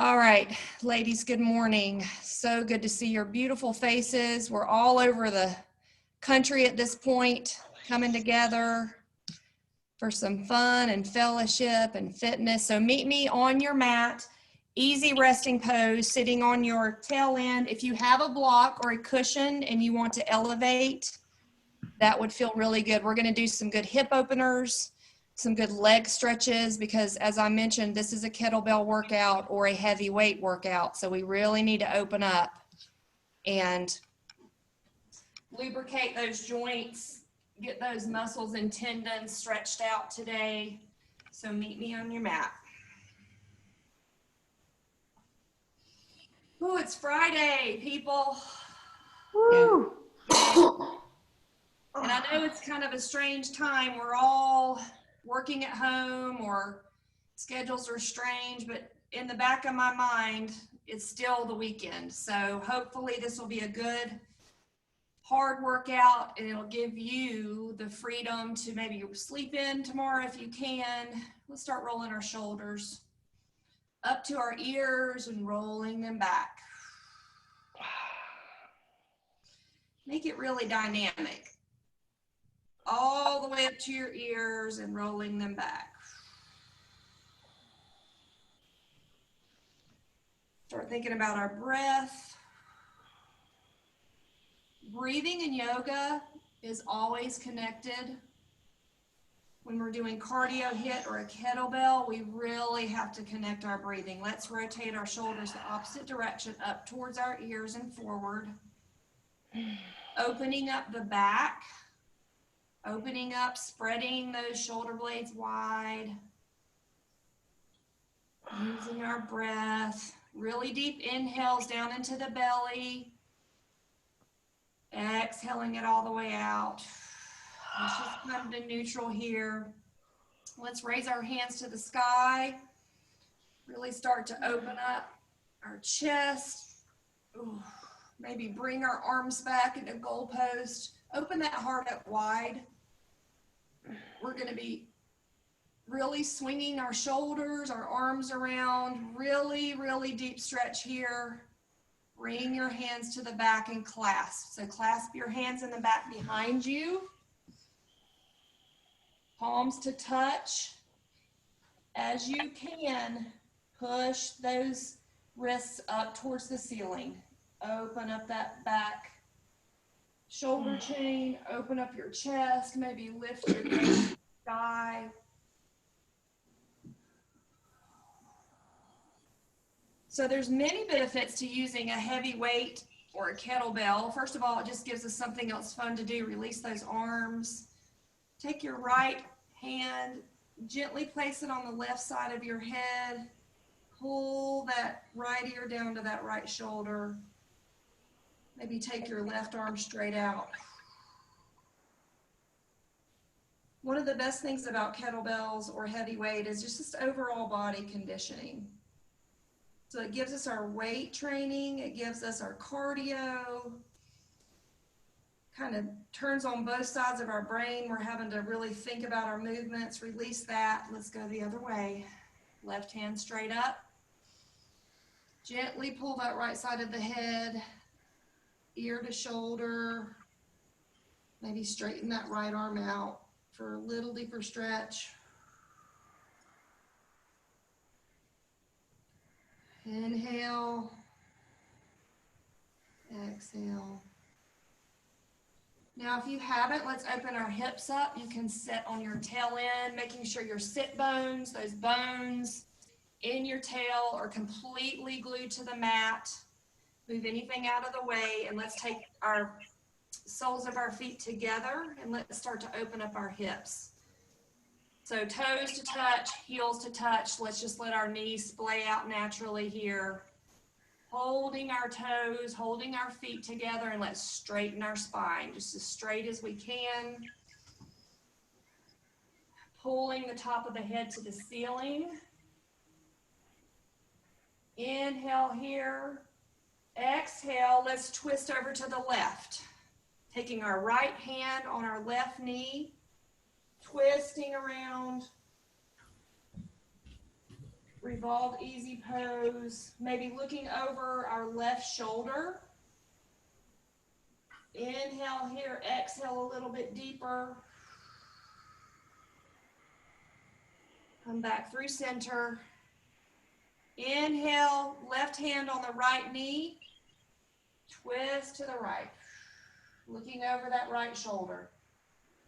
All right, ladies, good morning. So good to see your beautiful faces. We're all over the country at this point, coming together for some fun and fellowship and fitness. So meet me on your mat, easy resting pose, sitting on your tail end. If you have a block or a cushion and you want to elevate, that would feel really good. We're going to do some good hip openers, some good leg stretches, because as I mentioned, this is a kettlebell workout or a heavy weight workout. So we really need to open up and lubricate those joints, get those muscles and tendons stretched out today. So meet me on your mat. Oh, it's Friday, people. Woo. And I know it's kind of a strange time. We're all working at home or schedules are strange, but in the back of my mind, it's still the weekend. So hopefully this will be a good, hard workout, and it'll give you the freedom to maybe sleep in tomorrow if you can. Let's start rolling our shoulders up to our ears and rolling them back. Make it really dynamic. All the way up to your ears and rolling them back. Start thinking about our breath. Breathing in yoga is always connected. When we're doing cardio hit or a kettlebell, we really have to connect our breathing. Let's rotate our shoulders the opposite direction, up towards our ears and forward. Opening up the back. Opening up, spreading those shoulder blades wide. Using our breath. Really deep inhales down into the belly. Exhaling it all the way out. Let's just come to neutral here. Let's raise our hands to the sky. Really start to open up our chest. Ooh, maybe bring our arms back into goalpost. Open that heart up wide. We're going to be really swinging our shoulders, our arms around. Really, really deep stretch here. Bring your hands to the back and clasp. So clasp your hands in the back behind you. Palms to touch. As you can, push those wrists up towards the ceiling. Open up that back shoulder chain. Open up your chest. Maybe lift your gaze to the sky. So there's many benefits to using a heavy weight or a kettlebell. First of all, it just gives us something else fun to do. Release those arms. Take your right hand, gently place it on the left side of your head. Pull that right ear down to that right shoulder. Maybe take your left arm straight out. One of the best things about kettlebells or heavy weight is just overall body conditioning. So it gives us our weight training, it gives us our cardio, kind of turns on both sides of our brain. We're having to really think about our movements, release that. Let's go the other way. Left hand straight up. Gently pull that right side of the head, ear to shoulder. Maybe straighten that right arm out for a little deeper stretch. Inhale, exhale. Now, if you haven't, let's open our hips up. You can sit on your tail end, making sure your sit bones, those bones in your tail are completely glued to the mat. Move anything out of the way, and let's take our soles of our feet together, and let's start to open up our hips. So toes to touch, heels to touch. Let's just let our knees splay out naturally here. Holding our toes, holding our feet together, and let's straighten our spine just as straight as we can. Pulling the top of the head to the ceiling. Inhale here. Exhale, let's twist over to the left. Taking our right hand on our left knee, twisting around. Revolve easy pose, maybe looking over our left shoulder. Inhale here, exhale a little bit deeper. Come back through center. Inhale, left hand on the right knee. Twist to the right. Looking over that right shoulder.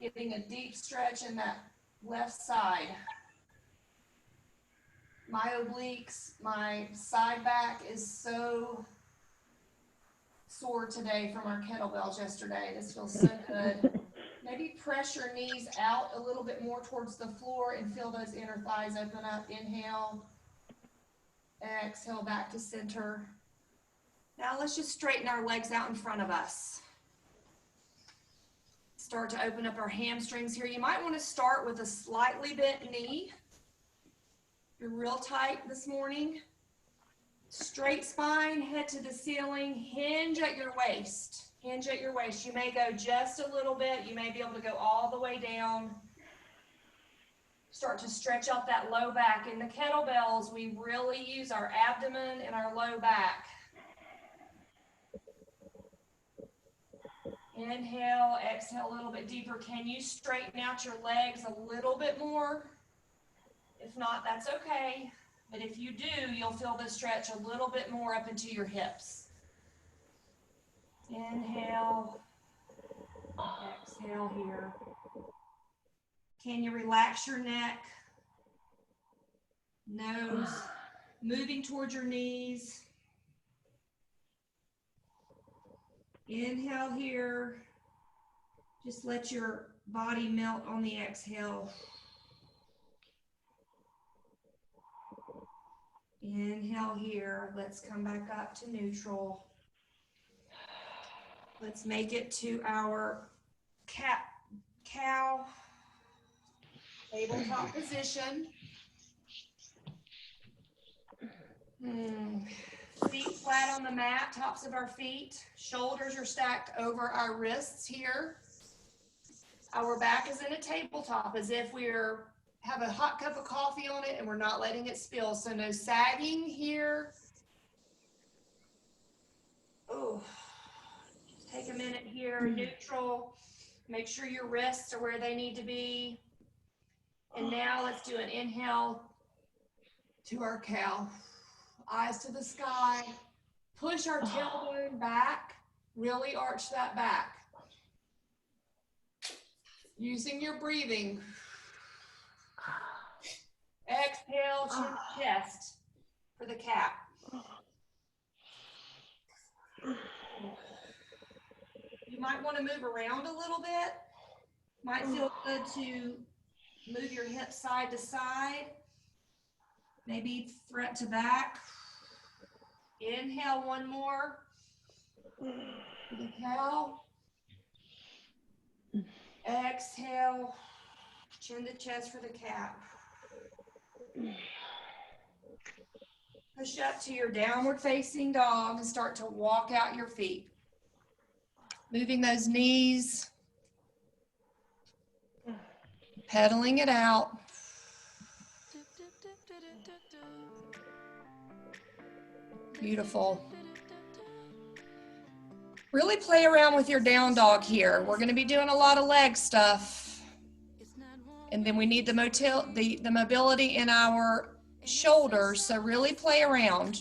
Getting a deep stretch in that left side. My obliques, my side back is so sore today from our kettlebells yesterday. This feels so good. Maybe press your knees out a little bit more towards the floor and feel those inner thighs open up. Inhale. Exhale back to center. Now let's just straighten our legs out in front of us. Start to open up our hamstrings here. You might want to start with a slightly bent knee. You're real tight this morning. Straight spine, head to the ceiling, hinge at your waist. Hinge at your waist. You may go just a little bit. You may be able to go all the way down. Start to stretch out that low back. In the kettlebells, we really use our abdomen and our low back. Inhale, exhale a little bit deeper. Can you straighten out your legs a little bit more? If not, that's okay. But if you do, you'll feel the stretch a little bit more up into your hips. Inhale, exhale here. Can you relax your neck, nose, moving towards your knees. Inhale here. Just let your body melt on the exhale. Inhale here. Let's come back up to neutral. Let's make it to our cow tabletop position. Feet flat on the mat, tops of our feet. Shoulders are stacked over our wrists here. Our back is in a tabletop as if we're have a hot cup of coffee on it and we're not letting it spill. So no sagging here. Oh, just take a minute here, neutral. Make sure your wrists are where they need to be. And now let's do an inhale to our cow. Eyes to the sky. Push our tailbone back. Really arch that back. Using your breathing. Exhale, chin to chest for the cat. You might want to move around a little bit. Might feel good to move your hips side to side. Maybe front to back. Inhale one more. For the cow. Exhale, chin to chest for the cat. Push up to your downward facing dog and start to walk out your feet. Moving those knees. Pedaling it out. Beautiful. Really play around with your down dog here. We're going to be doing a lot of leg stuff. And then we need the mobility in our shoulders, so really play around.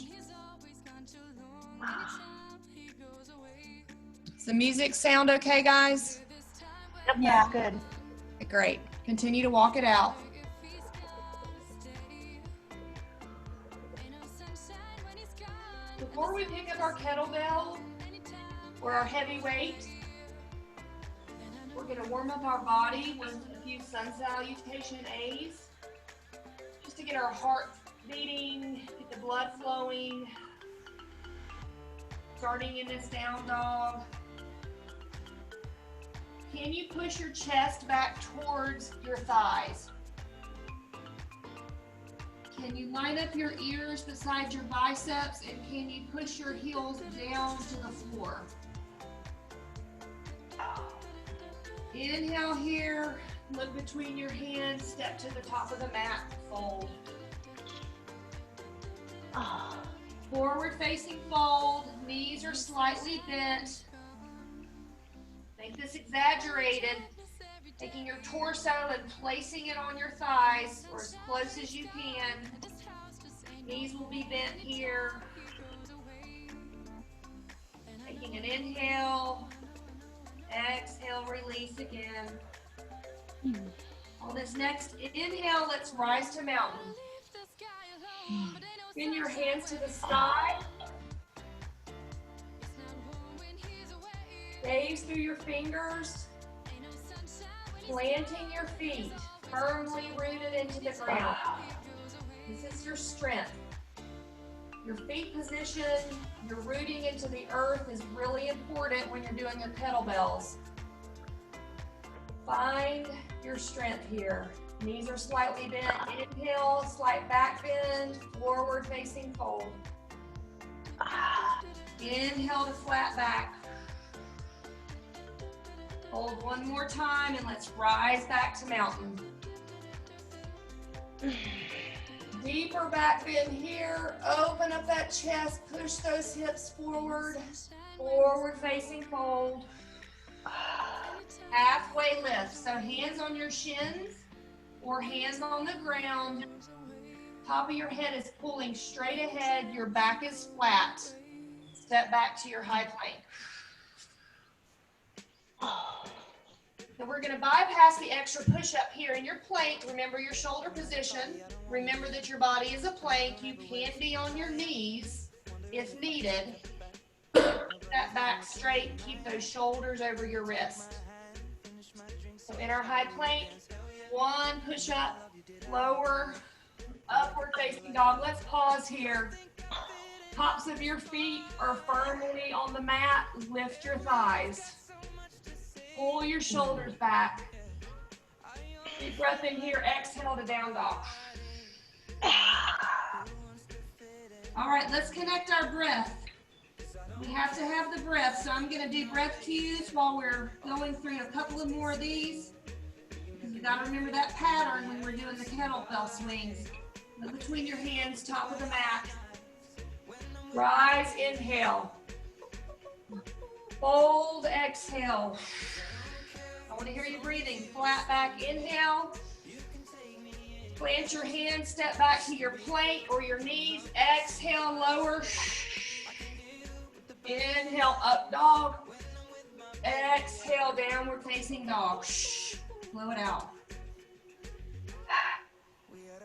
Does the music sound okay, guys? Yep, yeah, good. Okay, great. Continue to walk it out. Before we pick up our kettlebell or our heavy weight, we're going to warm up our body with a few sun salutation A's, just to get our heart beating, get the blood flowing. Starting in this down dog. Can you push your chest back towards your thighs? Can you line up your ears beside your biceps, and can you push your heels down to the floor? Inhale here, look between your hands, step to the top of the mat, fold. Forward facing fold, knees are slightly bent. Make this exaggerated. Taking your torso and placing it on your thighs or as close as you can. Knees will be bent here. Taking an inhale, exhale, release again. On this next inhale, let's rise to mountain. Bring your hands to the sky. Gaze through your fingers. Planting your feet firmly rooted into the ground. This is your strength. Your feet position, your rooting into the earth is really important when you're doing your kettlebells. Find your strength here. Knees are slightly bent. Inhale, slight back bend, forward facing fold. Inhale to flat back. Hold one more time and let's rise back to mountain. Deeper back bend here. Open up that chest. Push those hips forward. Forward facing fold. Halfway lift. So hands on your shins or hands on the ground. Top of your head is pulling straight ahead. Your back is flat. Step back to your high plank. So we're going to bypass the extra push-up here in your plank. Remember your shoulder position. Remember that your body is a plank. You can be on your knees if needed. Keep that back straight. Keep those shoulders over your wrist. So in our high plank, one push-up, lower, upward facing dog. Let's pause here. Tops of your feet are firmly on the mat. Lift your thighs. Pull your shoulders back. Deep breath in here. Exhale to down dog. All right, let's connect our breath. We have to have the breath, so I'm going to do breath cues while we're going through a couple of more of these. Because you got to remember that pattern when we're doing the kettlebell swings. Look between your hands, top of the mat. Rise, inhale. Fold, exhale. I want to hear you breathing. Flat back, inhale. Plant your hands, step back to your plank or your knees. Exhale, lower. Inhale, up dog. Exhale, downward facing dog. Blow it out.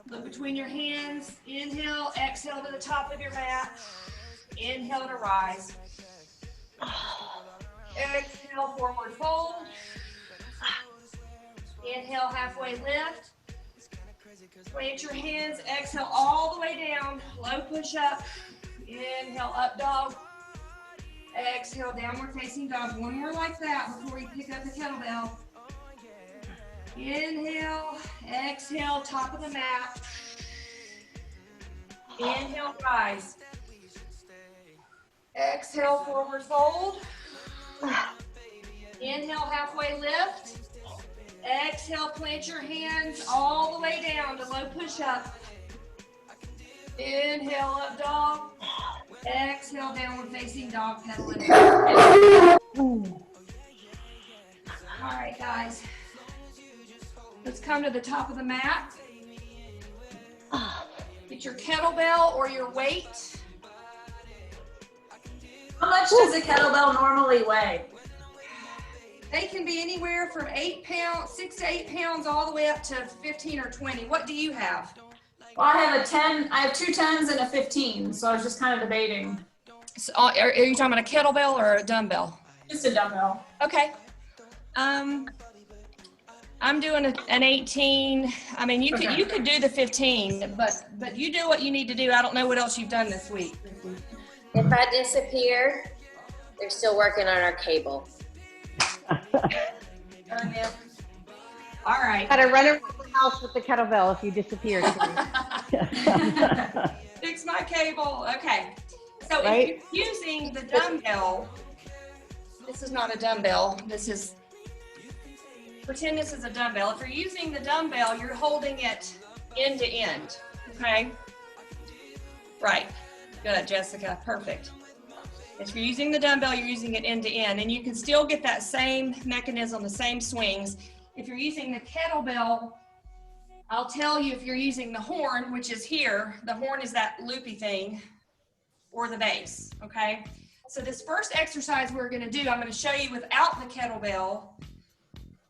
Look between your hands. Inhale, exhale to the top of your mat. Inhale to rise. Exhale, forward fold. Inhale, halfway lift. Plant your hands, exhale all the way down. Low push up. Inhale, up dog. Exhale, downward facing dog. One more like that before you pick up the kettlebell. Inhale, exhale, top of the mat. Inhale, rise. Exhale, forward fold. Inhale, halfway lift. Exhale, plant your hands all the way down to low push-up. Inhale, up dog. Exhale, downward facing dog, pedaling. All right, guys. Let's come to the top of the mat. Get your kettlebell or your weight. How much does a kettlebell normally weigh? They can be anywhere from 8 pounds, 6 to 8 pounds, all the way up to 15 or 20. What do you have? Well, I have a 10. I have 2 10s and a 15, so I was just kind of debating. So, are you talking about a kettlebell or a dumbbell? Just a dumbbell. Okay. I'm doing an 18. I mean, you could do the 15, but you do what you need to do. I don't know what else you've done this week. If I disappear, they're still working on our cable. All right. Got to run around the house with the kettlebell if you disappear. Fix my cable. Okay. So Right? if you're using the dumbbell, this is not a dumbbell. Pretend this is a dumbbell. If you're using the dumbbell, you're holding it end to end. Okay. Right. Good, Jessica. Perfect. If you're using the dumbbell, you're using it end to end, and you can still get that same mechanism, the same swings. If you're using the kettlebell, I'll tell you if you're using the horn, which is here, the horn is that loopy thing, or the base, okay? So this first exercise we're gonna do, I'm gonna show you without the kettlebell,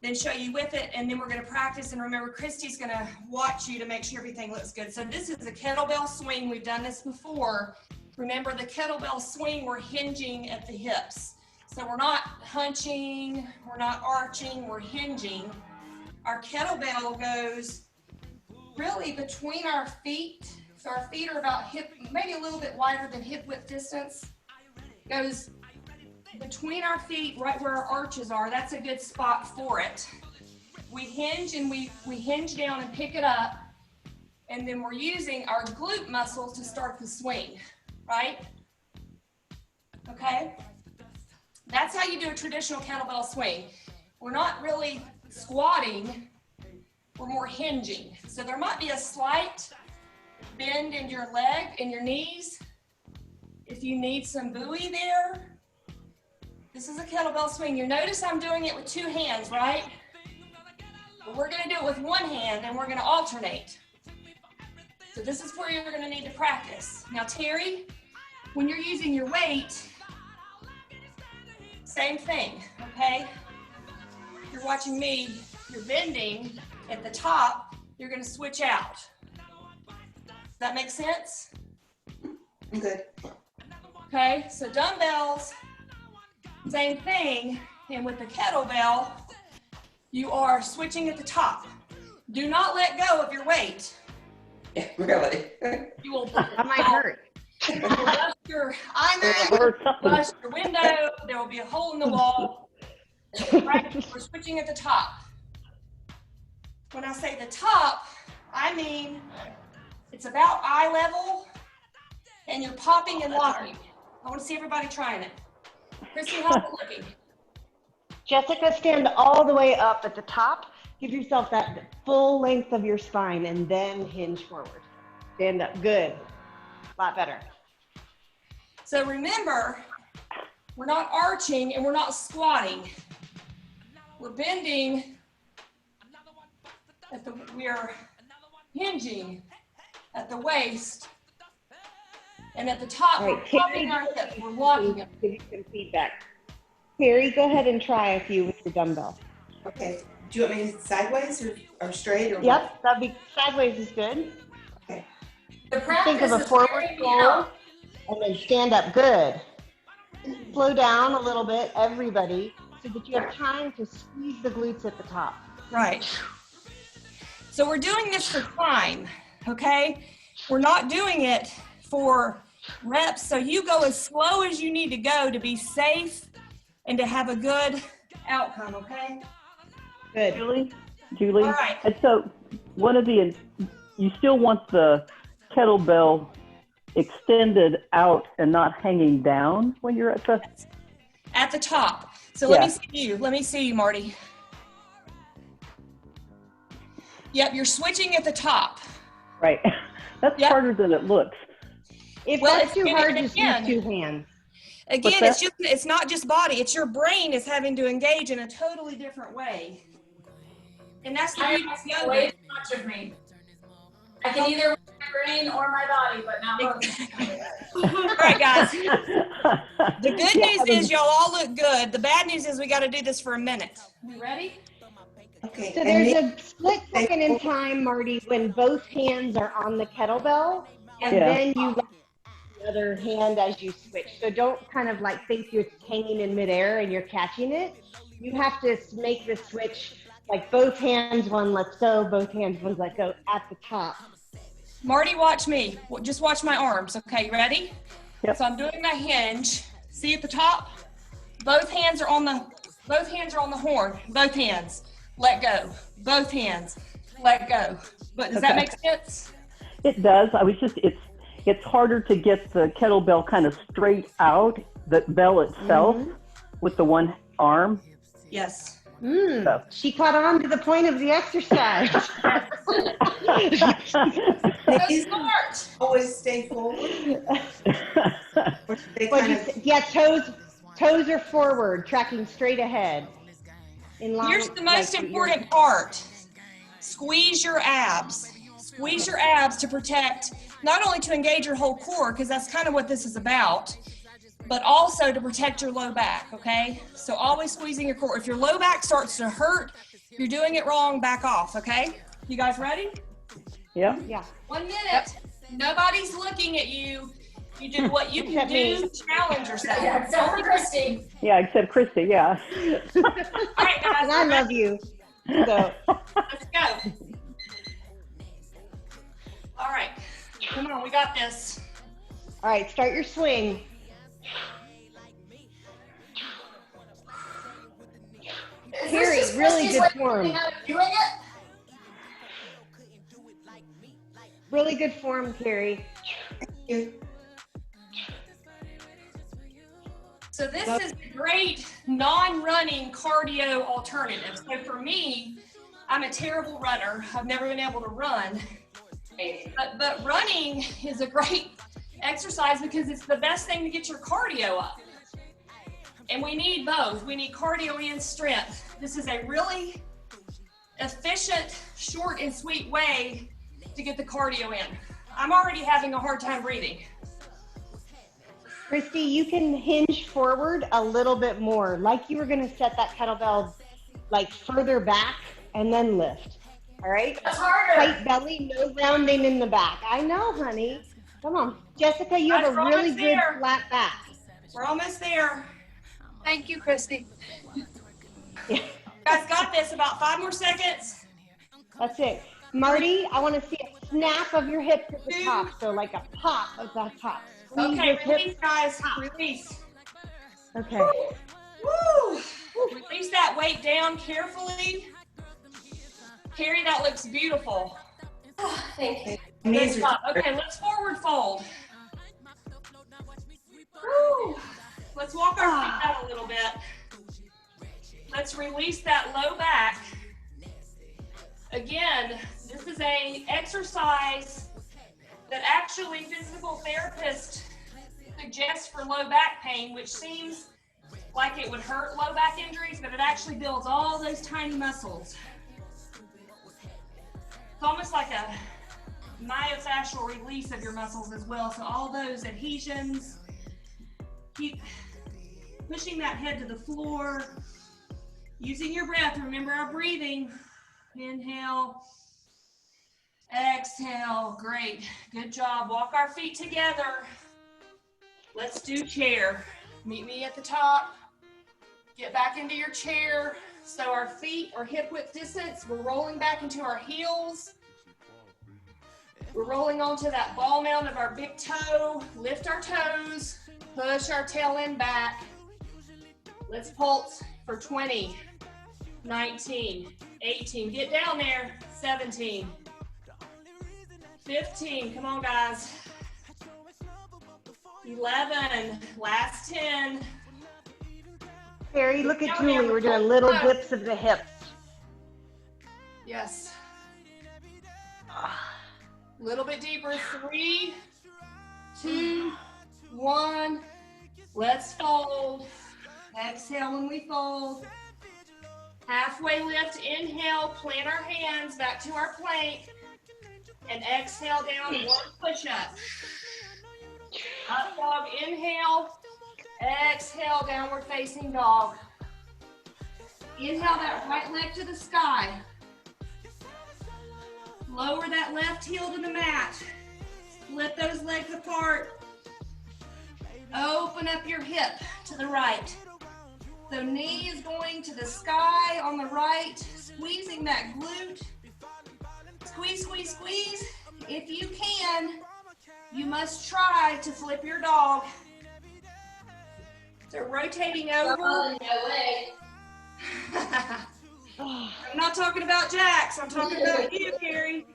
then show you with it, and then we're gonna practice, and remember, Christy's gonna watch you to make sure everything looks good. So this is a kettlebell swing. We've done this before. Remember the kettlebell swing, we're hinging at the hips. So we're not hunching, we're not arching, we're hinging. Our kettlebell goes really between our feet. So our feet are about hip, maybe a little bit wider than hip width distance. Goes between our feet, right where our arches are. That's a good spot for it. We hinge and we hinge down and pick it up. And then we're using our glute muscles to start the swing. Right? Okay? That's how you do a traditional kettlebell swing. We're not really squatting, we're more hinging. So there might be a slight bend in your leg, in your knees. If you need some buoy there, this is a kettlebell swing. You notice I'm doing it with two hands, right? But we're gonna do it with one hand and we're gonna alternate. So this is where you're gonna need to practice. Now, Terry, when you're using your weight, same thing, okay? You're watching me, you're bending at the top, you're gonna switch out. Does that make sense? Good. Okay, so dumbbells, same thing, and with the kettlebell, you are switching at the top. Do not let go of your weight. Yeah, really. You will That might hurt. bust your iMac, bust your window, there will be a hole in the wall. Right? We're switching at the top. When I say the top, I mean it's about eye level and you're popping and locking. I want to see everybody trying it. Christy, how's it looking? Jessica, stand all the way up at the top. Give yourself that full length of your spine and then hinge forward. Stand up. Good. A lot better. So remember, we're not arching and we're not squatting. We're bending we're hinging at the waist, and at the top, All we're right, popping our hips, we're walking it. Give you some feedback. Terry, go ahead and try a few with your dumbbell. Okay. Do you want me to sideways or straight or Yep, that'd be sideways is good. Okay. The Think practice of a is forward very fold and then stand up. Good. Slow down a little bit, everybody, so that you have time to squeeze the glutes at the top. Right. So we're doing this for time, okay? We're not doing it for reps, so you go as slow as you need to go to be safe and to have a good outcome, okay? Good. Julie. All right. And so you still want the kettlebell extended out and not hanging down when you're at At the top. So Yeah. Let me see you, Marty. Yep, you're switching at the top. right. That's Yep. harder than it looks. If Well, that's too it's- hard, and just again- use two hands. Again, What's it's not just body, it's your brain is having to engage in a totally different way. And that's the I beauty of have way yoga. too much of me. I can either use my brain or my body, but not both. All right, guys. The good news is y'all all look good. The bad news is we got to do this for a minute. We ready? Okay. So and there's then- a split second in time, Marty, when both hands are on the kettlebell, and Yeah. then you let the other hand as you switch. So don't kind of like think you're hanging in midair and you're catching it. You have to make the switch like both hands, one let's go, both hands, one let go at the top. Marty, watch me. Just watch my arms. Okay, you ready? Yep. So I'm doing my hinge. See at the top? Both hands are on the horn. Both hands. Let go. Both hands. Let go. But does that Okay. make sense? It does. It's harder to get the kettlebell kind of straight out, the bell itself, with the one arm. Yes. So. She caught on to the point of the exercise. Knees Smart. always stay forward. Or should they What'd kind you of, say? Yeah, toes are forward, tracking straight ahead. In line, Here's the most like, important part. Squeeze your abs. Squeeze your abs to protect, not only to engage your whole core, because that's kind of what this is about, but also to protect your low back, okay? So always squeezing your core. If your low back starts to hurt, you're doing it wrong, back off, okay? You guys ready? Yeah. Yeah. 1 minute. Nobody's looking at you. You do what you can Except do me. to challenge yourself. Yeah, except for Christy. Yeah, except Christy, yeah. All right, guys. And I love you. So, Let's go. All right. Come on, we got this. all right, start your swing. Is Carrie, this just really Christy's good way of form. doing it? Really good form, Carrie. So this is a great non-running cardio alternative. So for me, I'm a terrible runner. I've never been able to run. But running is a great exercise because it's the best thing to get your cardio up. And we need both. We need cardio and strength. This is a really efficient, short and sweet way to get the cardio in. I'm already having a hard time breathing. Christy, you can hinge forward a little bit more, like you were going to set that kettlebell like further back and then lift. All right? That's harder. Tight belly, no rounding in the back. I know, honey. Come on. Jessica, you have a We're really almost good there. flat back. We're almost there. Thank you, Christy. Yeah, Guys, got this. About 5 more seconds. that's it. Marty, I want to see a snap of your hips at the top. So like a pop of that top. Squeeze Okay, those hips. release, guys. Release. Okay. Woo! Release that weight down carefully. Carrie, that looks beautiful. Thank you. Good knees are job. Okay, let's forward fold. Woo! Let's walk our feet out a little bit. Let's release that low back. Again, this is a exercise that actually physical therapists suggest for low back pain, which seems like it would hurt low back injuries, but it actually builds all those tiny muscles. It's almost like a myofascial release of your muscles as well. So all those adhesions, keep pushing that head to the floor, using your breath. Remember our breathing. Inhale, exhale. Great, good job. Walk our feet together. Let's do chair. Meet me at the top. Get back into your chair. So our feet are hip width distance. We're rolling back into our heels. We're rolling onto that ball mount of our big toe. Lift our toes. Push our tail end back. Let's pulse for 20, 19, 18. Get down there. 17, 15. Come on, guys. 11. Last 10. Carrie, look at Julie. We're doing little dips of the hips. Yes. A little bit deeper. 3, 2, 1. Let's fold. Exhale when we fold. Halfway lift. Inhale. Plant our hands back to our plank. And exhale down. 1 push-up. Up dog. Inhale. Exhale. Downward facing dog. Inhale that right leg to the sky. Lower that left heel to the mat. Split those legs apart. Open up your hip to the right. The knee is going to the sky on the right, squeezing that glute. Squeeze, squeeze, squeeze. If you can, you must try to flip your dog. So rotating over. No way. I'm not talking about Jax, I'm talking about you, Carrie.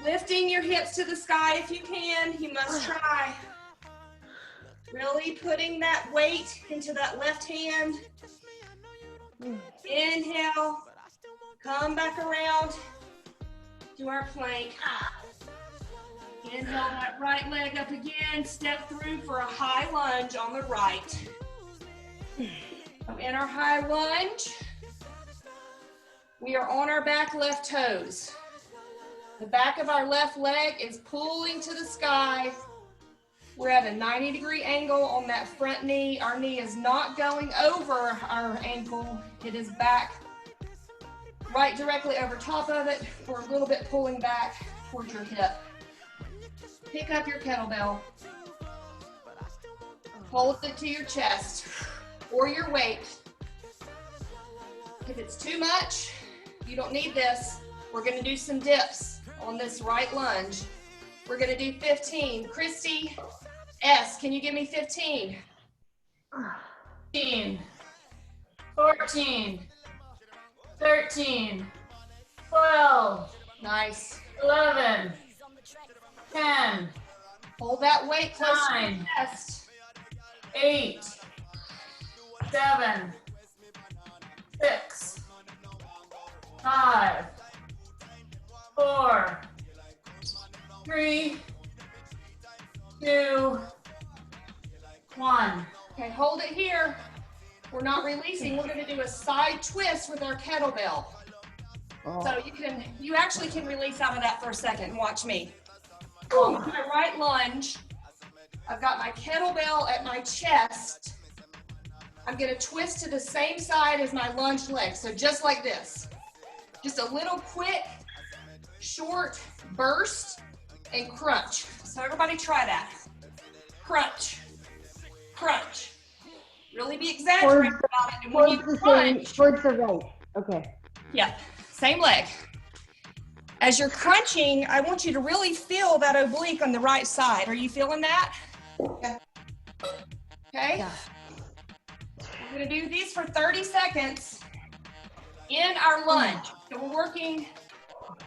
Lifting your hips to the sky if you can, you must try. Really putting that weight into that left hand. Inhale, come back around to our plank. Inhale that right leg up again, step through for a high lunge on the right. In our high lunge, we are on our back left toes. The back of our left leg is pulling to the sky. We're at a 90-degree angle on that front knee. Our knee is not going over our ankle. It is back right directly over top of it. We're a little bit pulling back towards your hip. Pick up your kettlebell. Hold it to your chest or your weight. If it's too much, you don't need this. We're gonna do some dips on this right lunge. We're gonna do 15. Christy S, can you give me 15? 15, 14, 13, 12, Nice. 11, 10, Hold that weight close to your 9, chest. 8, 7, 6, 5, 4, 3, 2, 1. Okay, hold it here. We're not releasing. We're gonna do a side twist with our kettlebell. So you actually can release out of that for a second and watch me. On my right lunge, I've got my kettlebell at my chest. I'm gonna twist to the same side as my lunge leg. So just like this. Just a little quick, short burst and crunch. So everybody try that. Crunch, crunch. Really be exaggerating about it. And when you crunch, Towards the right. Okay. yeah, same leg. As you're crunching, I want you to really feel that oblique on the right side. Are you feeling that? Yeah. Okay. Yeah. We're gonna do these for 30 seconds in our lunge. So we're working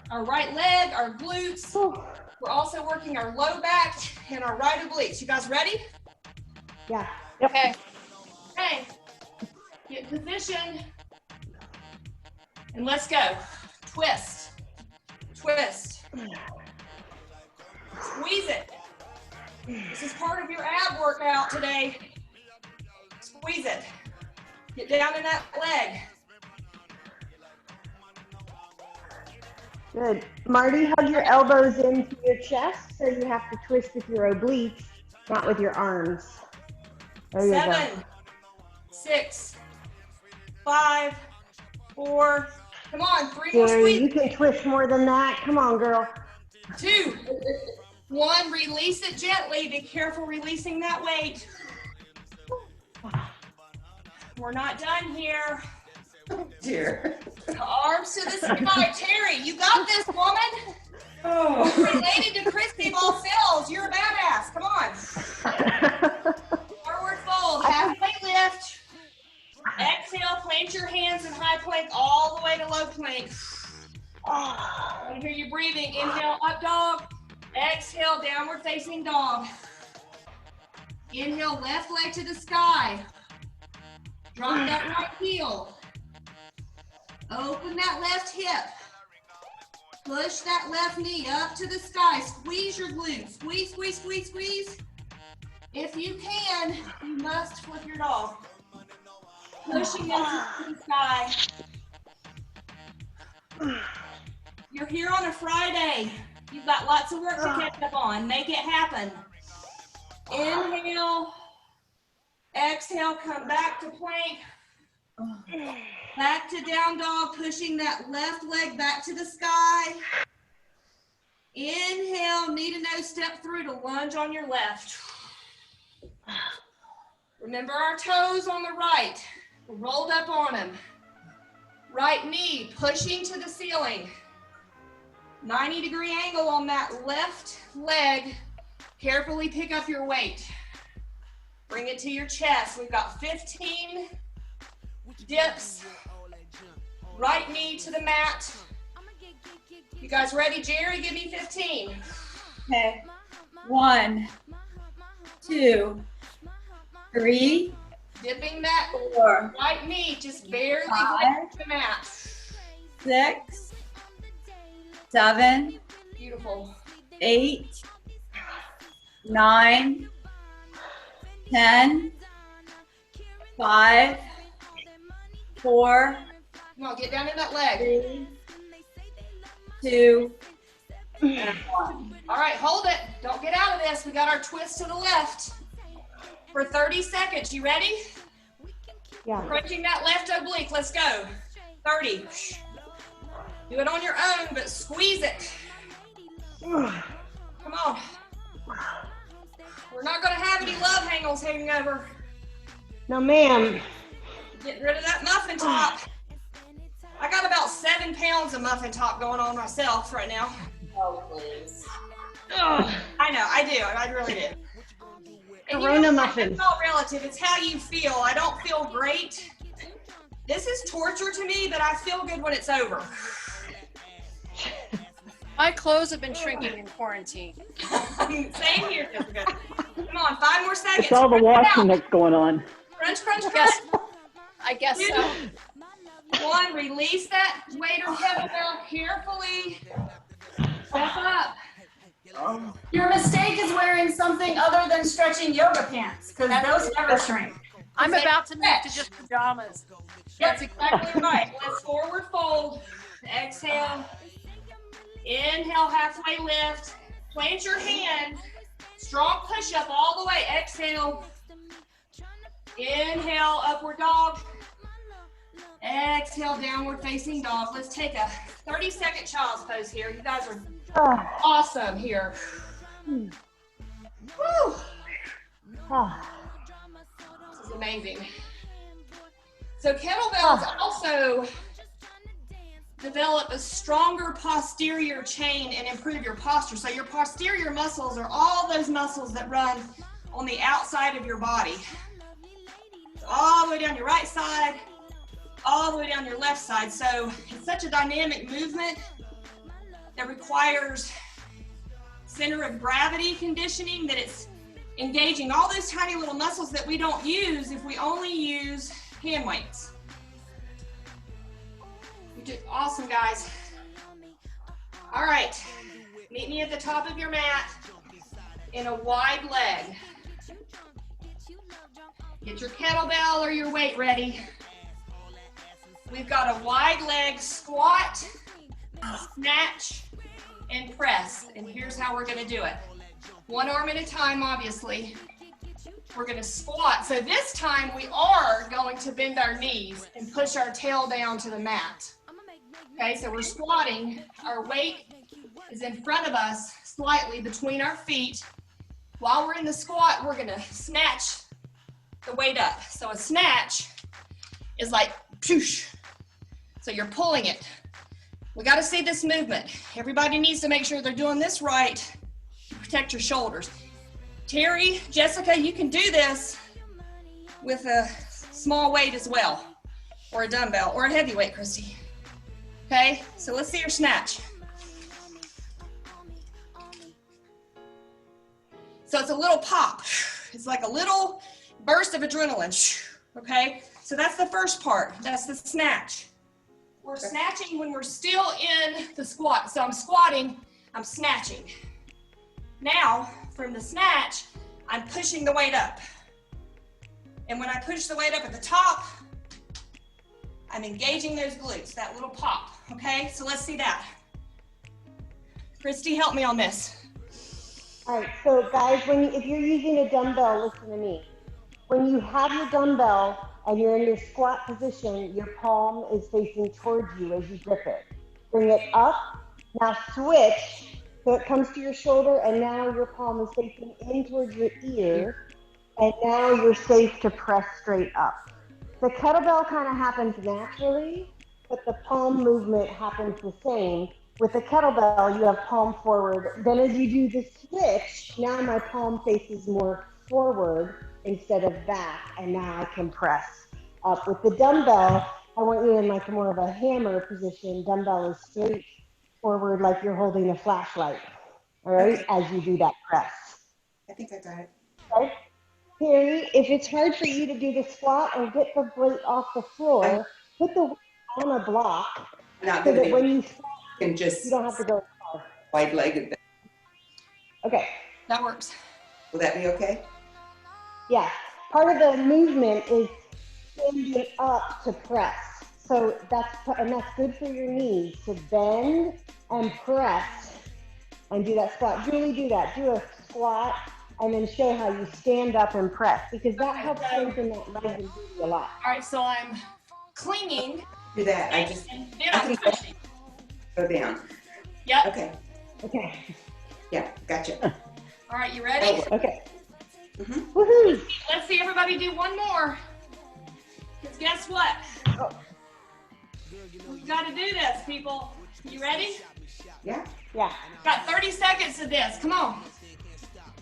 our right leg, our glutes. We're also working our low back and our right obliques. You guys ready? Yeah. Okay. Okay. Get position. And let's go. Twist. Twist. Squeeze it. This is part of your ab workout today. Squeeze it. Get down in that leg. Good. Marty, hug your elbows into your chest so you have to twist with your obliques, not with your arms. There you go. 7, 6, 5, 4. Come on, 3 more Gary, you squeeze. can twist more than that. Come on, girl. 2, 1. Release it gently. Be careful releasing that weight. We're not done here. Dear. Arms to the sky. Terry, you got this, woman. Oh. Related to Christy of all cells. You're a badass. Come on. Forward fold. Halfway lift. Exhale. Plant your hands in high plank all the way to low plank. I want to hear you breathing. Inhale, up dog. Exhale, downward facing dog. Inhale, left leg to the sky. Drop that right heel. Open that left hip. Push that left knee up to the sky. Squeeze your glutes. Squeeze, squeeze, squeeze, squeeze. If you can, you must flip your dog. Pushing them to the sky. You're here on a Friday. You've got lots of work to catch up on. Make it happen. Inhale. Exhale, come back to plank. Back to down dog, pushing that left leg back to the sky. Inhale, knee to nose, step through to lunge on your left. Remember our toes on the right. We're rolled up on them. Right knee pushing to the ceiling. 90-degree angle on that left leg. Carefully pick up your weight. Bring it to your chest. We've got 15 dips. Right knee to the mat. You guys ready? Jerry, give me 15. Okay. 1, 2, 3, Dipping that 4, right knee, just barely 5, going to the mat. 6, 7, Beautiful. 8, 9, 10, 5, 4, Come on, get down in that leg. 3, 2, and 1. All right, hold it. Don't get out of this. We got our twist to the left for 30 seconds. You ready? Yeah. Crunching that left oblique. Let's go. 30. Do it on your own, but squeeze it. Come on. We're not going to have any love handles hanging over. No, ma'am. Getting rid of that muffin top. I got about 7 pounds of muffin top going on myself right now. Oh, please. I know, I do. I really do. And Corona what? muffins. It's all relative. It's how you feel. I don't feel great. This is torture to me, but I feel good when it's over. My clothes have been shrinking in quarantine. Same here, Jessica. Come on, 5 more seconds. It's all the Crunch it washing out. that's going on. Crunch, crunch, crunch. I guess so. 1, release that weight or kettlebell carefully. Step up. Your mistake is wearing something other than stretching yoga pants, because those never shrink. I'm about to move to just pajamas. That's exactly right. Let's forward fold. Exhale. Inhale, halfway lift. Plant your hand. Strong push up all the way. Exhale. Inhale, upward dog. Exhale, downward facing dog. Let's take a 30-second child's pose here. You guys are awesome here. Woo! This is amazing. So kettlebells also develop a stronger posterior chain and improve your posture. So your posterior muscles are all those muscles that run on the outside of your body. So all the way down your right side, all the way down your left side. So it's such a dynamic movement that requires center of gravity conditioning, that it's engaging all those tiny little muscles that we don't use if we only use hand weights. You did awesome, guys. All right, meet me at the top of your mat in a wide leg. Get your kettlebell or your weight ready. We've got a wide leg squat, snatch, and press. And here's how we're gonna do it. 1 arm at a time, obviously. We're gonna squat. So this time we are going to bend our knees and push our tail down to the mat. Okay, so we're squatting. Our weight is in front of us, slightly between our feet. While we're in the squat, we're gonna snatch the weight up. So a snatch is like, poosh. So you're pulling it. We gotta see this movement. Everybody needs to make sure they're doing this right to protect your shoulders. Terry, Jessica, you can do this with a small weight as well, or a dumbbell, or a heavy weight, Christy. Okay, so let's see your snatch. So it's a little pop. It's like a little burst of adrenaline, okay? So that's the first part, that's the snatch. We're snatching when we're still in the squat. So I'm squatting, I'm snatching. Now, from the snatch, I'm pushing the weight up. And when I push the weight up at the top, I'm engaging those glutes, that little pop, okay? So let's see that. Christy, help me on this. All right, so guys, if you're using a dumbbell, listen to me. When you have your dumbbell and you're in your squat position, your palm is facing towards you as you grip it. Bring it up, now switch, so it comes to your shoulder, and now your palm is facing in towards your ear, and now you're safe to press straight up. The kettlebell kind of happens naturally, but the palm movement happens the same. With the kettlebell, you have palm forward. Then as you do the switch, now my palm faces more forward instead of back, and now I can press up. With the dumbbell, I want you in like more of a hammer position. Dumbbell is straight forward like you're holding a flashlight, all right, as you do that press. I think I got it. Okay? Terry, if it's hard for you to do the squat or get the weight off the floor, put the weight on a block Not so gonna that be, when you squat, can just you don't have to go as far. wide-legged. Okay, That works. Will that be okay? yeah. Part of the movement is standing up to press. So that's good for your knees to bend and press and do that squat. Julie, do that. Do a squat and then show how you stand up and press because that helps strengthen that leg and booty a lot. All right, so I'm clinging Do that. and then I'm pushing. Go down. Yep. Okay. Okay. Yeah, gotcha. All right, you ready? Okay. Mm-hmm. Woohoo! Let's see everybody do one more. Because guess what? Oh. We've got to do this, people. You ready? Yeah. Yeah. Got 30 seconds to this. Come on.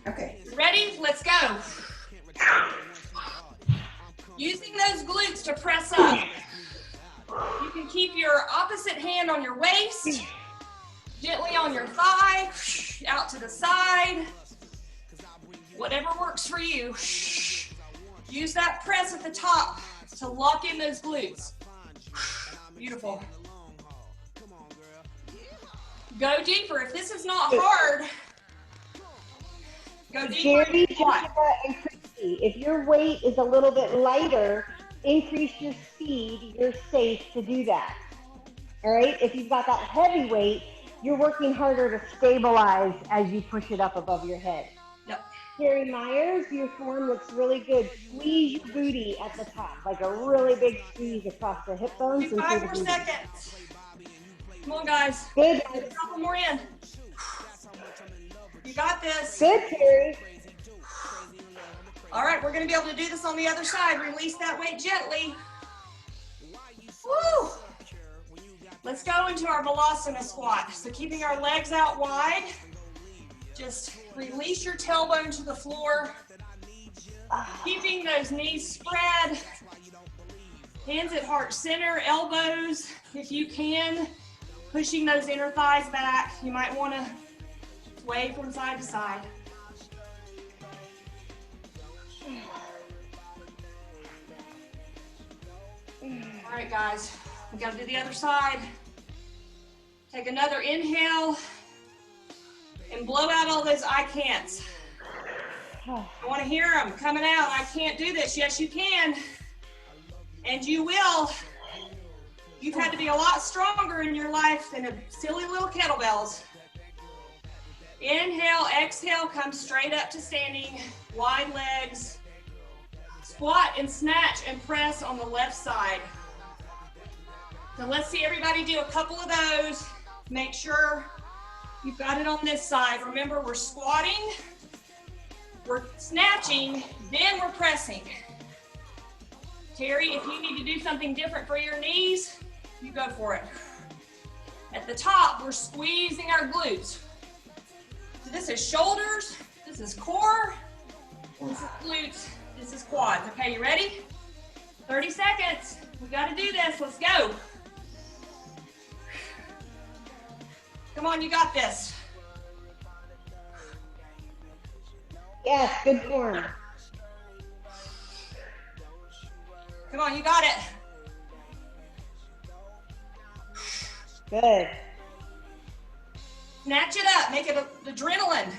Okay. You ready? Let's go. Using those glutes to press up. You can keep your opposite hand on your waist, gently on your thigh, out to the side. Whatever works for you. Use that press at the top to lock in those glutes. Beautiful. Go deeper. If this is not hard, go deeper. Jerry, if your weight is a little bit lighter, increase your speed. You're safe to do that. All right? If you've got that heavy weight, you're working harder to stabilize as you push it up above your head. Yep. Terry Myers, your form looks really good. Squeeze your booty at the top, like a really big squeeze across the hip bones. Do 5 more seconds. Come on, guys. Good. A couple more in. You got this. Good, Terry. All right, we're going to be able to do this on the other side. Release that weight gently. Woo! Let's go into our Balasana squat. So keeping our legs out wide, just release your tailbone to the floor. Keeping those knees spread. Hands at heart center, elbows, if you can. Pushing those inner thighs back. You might want to sway from side to side. All right, guys, we got to do the other side. Take another inhale and blow out all those I can'ts. I want to hear them coming out. I can't do this. Yes, you can. And you will. You've had to be a lot stronger in your life than a silly little kettlebells. Inhale, exhale, come straight up to standing, wide legs. Squat and snatch and press on the left side. So let's see everybody do a couple of those. Make sure you've got it on this side. Remember, we're squatting, we're snatching, then we're pressing. Terry, if you need to do something different for your knees, you go for it. At the top, we're squeezing our glutes. So this is shoulders, this is core, this is glutes, this is quads. Okay, you ready? 30 seconds. We got to do this. Let's go. Come on, you got this. Yes, good form. Come on, you got it. Good. Snatch it up. Make it adrenaline.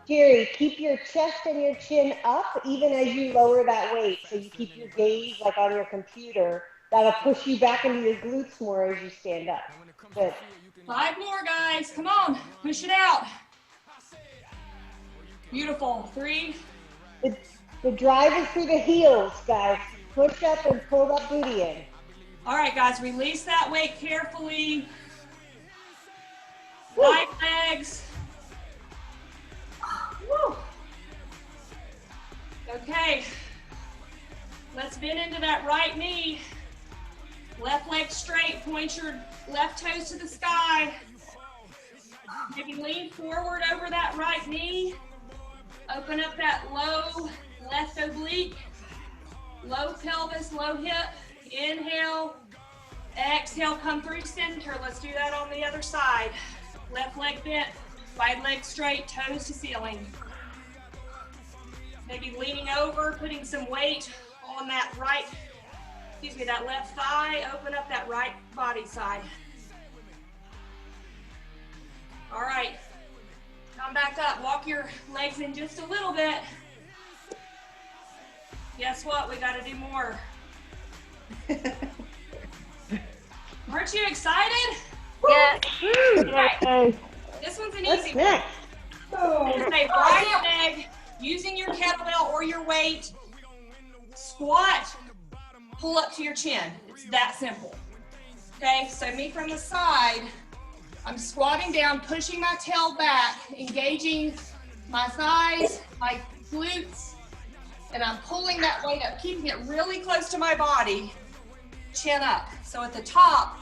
Jerry, keep your chest and your chin up even as you lower that weight. So you keep your gaze like on your computer. That'll push you back into your glutes more as you stand up. Good. 5 more, guys. Come on. Push it out. Beautiful. 3. The drive is through the heels, guys. Push up and pull that booty in. All right, guys. Release that weight carefully. Wide legs. Woo. Okay. Let's bend into that right knee. Left leg straight. Point your left toes to the sky. Maybe lean forward over that right knee. Open up that low left oblique. Low pelvis, low hip. Inhale. Exhale, come through center. Let's do that on the other side. Left leg bent, right leg straight, toes to ceiling. Maybe leaning over, putting some weight on that that left thigh. Open up that right body side. All right, come back up. Walk your legs in just a little bit. Guess what? We got to do more. Aren't you excited? Yeah. Okay. This one's an easy one. Next. Just say right leg, using your kettlebell or your weight, squat, pull up to your chin. It's that simple. Okay, so me from the side, I'm squatting down, pushing my tail back, engaging my thighs, my glutes, and I'm pulling that weight up, keeping it really close to my body, chin up. So at the top,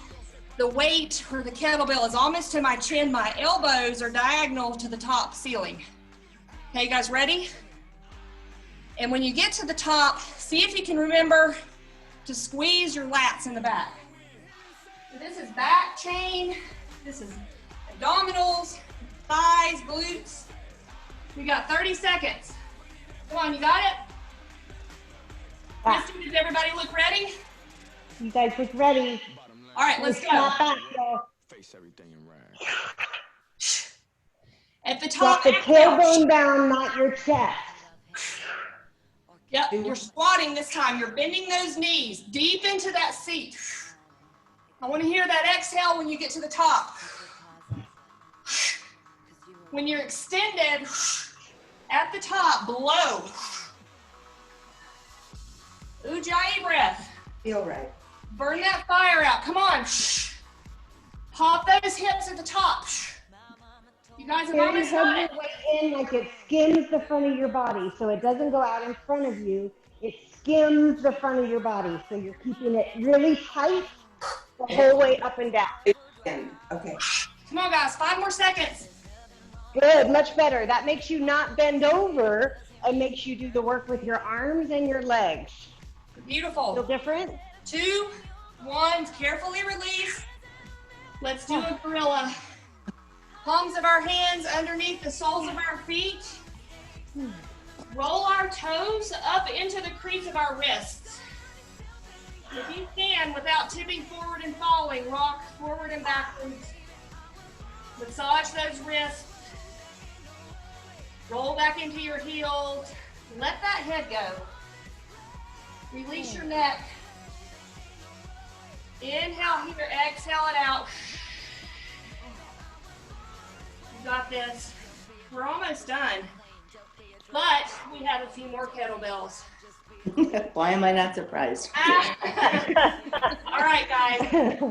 the weight or the kettlebell is almost to my chin. My elbows are diagonal to the top ceiling. Okay, you guys ready? And when you get to the top, see if you can remember to squeeze your lats in the back. So this is back chain. This is abdominals, thighs, glutes. We got 30 seconds. Come on, you got it? Christy, does everybody look ready? You guys look ready. All right, let's go. Snap back, y'all. At the top, Drop the exhale. tailbone down, not your chest. Yep, you're squatting this time. You're bending those knees deep into that seat. I want to hear that exhale when you get to the top. When you're extended at the top, blow. Ujjayi breath. Feel right. Burn that fire out. Come on. Pop those hips at the top. You guys have almost Hug got your it. weight in like it skims the front of your body, so it doesn't go out in front of you. It skims the front of your body, so you're keeping it really tight the whole way up and down. Okay. Come on, guys. 5 more seconds. Good, much better. That makes you not bend over and makes you do the work with your arms and your legs. Beautiful. Feel different? 2, 1, carefully release. Let's do a gorilla. Palms of our hands underneath the soles of our feet. Roll our toes up into the crease of our wrists. If you can, without tipping forward and falling, rock forward and backwards. Massage those wrists. Roll back into your heels. Let that head go. Release your neck. Inhale here, exhale it out. You got this. We're almost done. But we have a few more kettlebells. Why am I not surprised? All right, guys.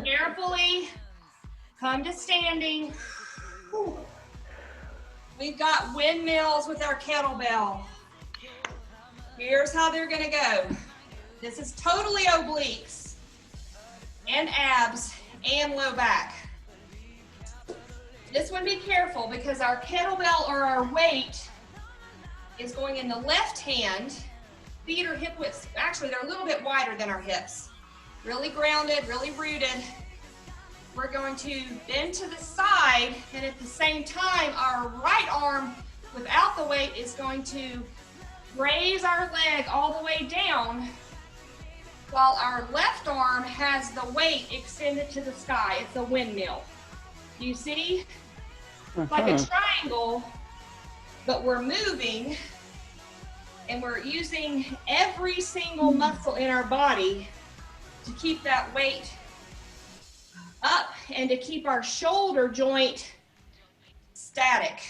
Carefully come to standing. We've got windmills with our kettlebell. Here's how they're gonna go. This is totally obliques and abs and low back. This one, be careful because our kettlebell or our weight is going in the left hand. Feet are hip width. Actually, they're a little bit wider than our hips. Really grounded, really rooted. We're going to bend to the side, and at the same time, our right arm without the weight is going to raise our leg all the way down, while our left arm has the weight extended to the sky. It's a windmill. You see? It's like a triangle, but we're moving, and we're using every single muscle in our body to keep that weight up and to keep our shoulder joint static.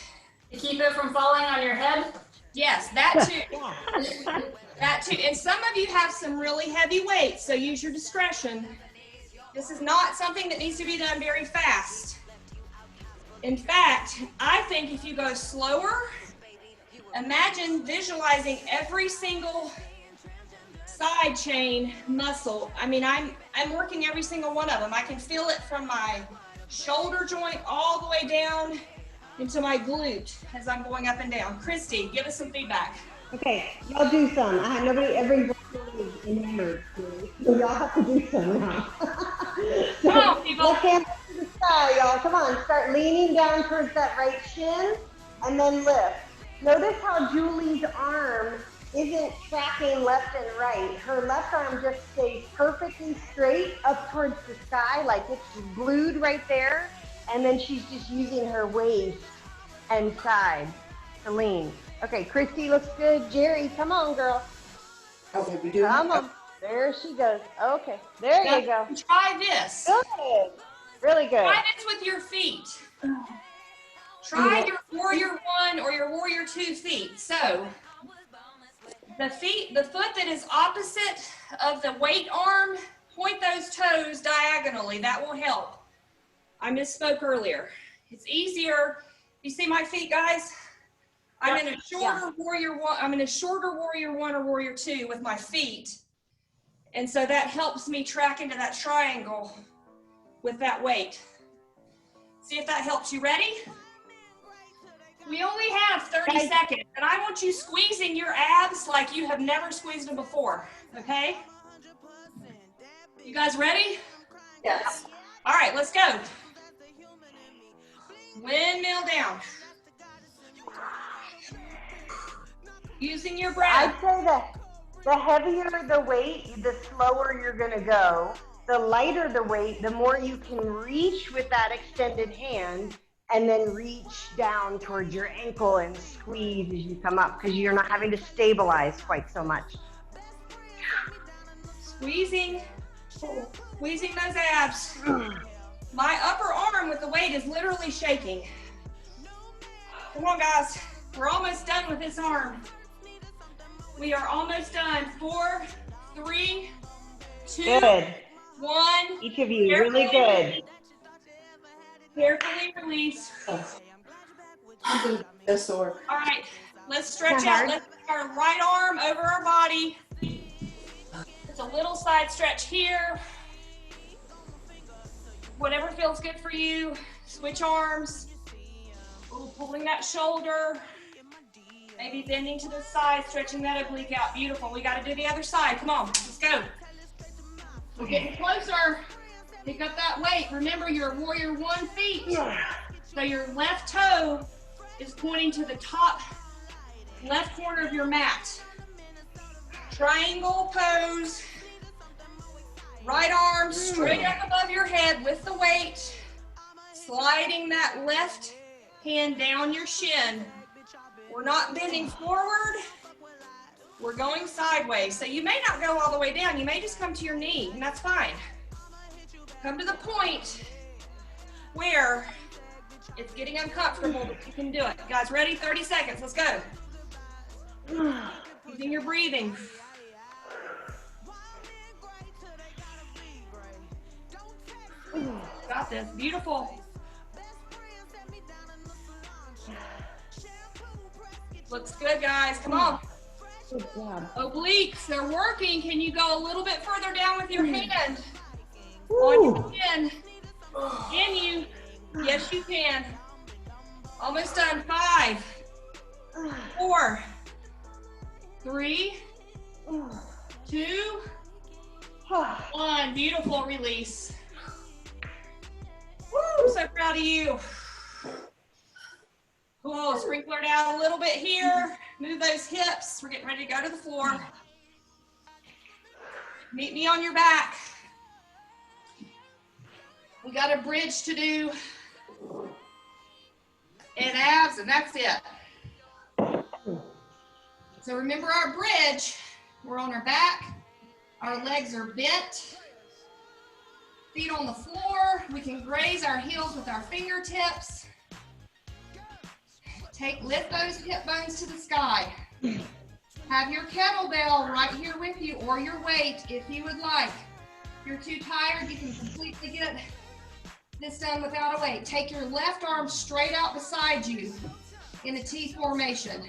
To keep it from falling on your head? Yes, that too. That too. And some of you have some really heavy weights, so use your discretion. This is not something that needs to be done very fast. In fact, I think if you go slower, imagine visualizing every single side chain muscle. I mean, I'm working every single one of them. I can feel it from my shoulder joint all the way down into my glute as I'm going up and down. Christy, give us some feedback. Okay, y'all do some. Everybody is enamored. So y'all have to do some now. Come on, people. Left hand to the sky, y'all. Come on, start leaning down towards that right shin and then lift. Notice how Julie's arm isn't tracking left and right. Her left arm just stays perfectly straight up towards the sky, like it's glued right there. And then she's just using her waist and side to lean. Okay, Christy looks good. Jerry, come on, girl. Okay, we do. Come on. There she goes. Okay, there you go. Try this. Good. Really good. Try this with your feet. Try your warrior 1 or your warrior 2 feet. So the foot that is opposite of the weight arm, point those toes diagonally. That will help. I misspoke earlier. It's easier. You see my feet, guys? I'm in a shorter warrior 1. I'm in a shorter warrior 1 or warrior 2 with my feet. And so that helps me track into that triangle with that weight. See if that helps you. Ready? We only have 30 seconds, and I want you squeezing your abs like you have never squeezed them before, okay? You guys ready? Yes. All right, let's go. Windmill down. Using your breath. I'd say that the heavier the weight, the slower you're gonna go. The lighter the weight, the more you can reach with that extended hand and then reach down towards your ankle and squeeze as you come up because you're not having to stabilize quite so much. Squeezing those abs. My upper arm with the weight is literally shaking. Come on, guys. We're almost done with this arm. We are almost done. 4, 3, 2, Good. 1. Each of you, really good. Carefully release. I'm so sore. All right, let's stretch out. Let's put our right arm over our body. It's a little side stretch here. Whatever feels good for you. Switch arms. Ooh, pulling that shoulder. Maybe bending to the side, stretching that oblique out. Beautiful. We got to do the other side. Come on, let's go. We're getting closer. Pick up that weight. Remember your warrior 1 feet. So your left toe is pointing to the top left corner of your mat. Triangle pose. Right arm straight up above your head with the weight. Sliding that left hand down your shin. We're not bending forward. We're going sideways. So you may not go all the way down. You may just come to your knee, and that's fine. Come to the point where it's getting uncomfortable, but you can do it. Guys, ready? 30 seconds. Let's go. Using your breathing. Got this. Beautiful. Looks good, guys. Come on. Good job. Obliques, they're working. Can you go a little bit further down with your hand? On your chin. Can you? Yes, you can. Almost done. 5, 4, 3, 2, 1. Beautiful release. Woo, I'm so proud of you. Cool, sprinkler down a little bit here. Move those hips. We're getting ready to go to the floor. Meet me on your back. We got a bridge to do. And abs, and that's it. So remember our bridge. We're on our back. Our legs are bent. Feet on the floor. We can graze our heels with our fingertips. Lift those hip bones to the sky. Have your kettlebell right here with you, or your weight if you would like. If you're too tired, you can completely get this done without a weight. Take your left arm straight out beside you in a T formation.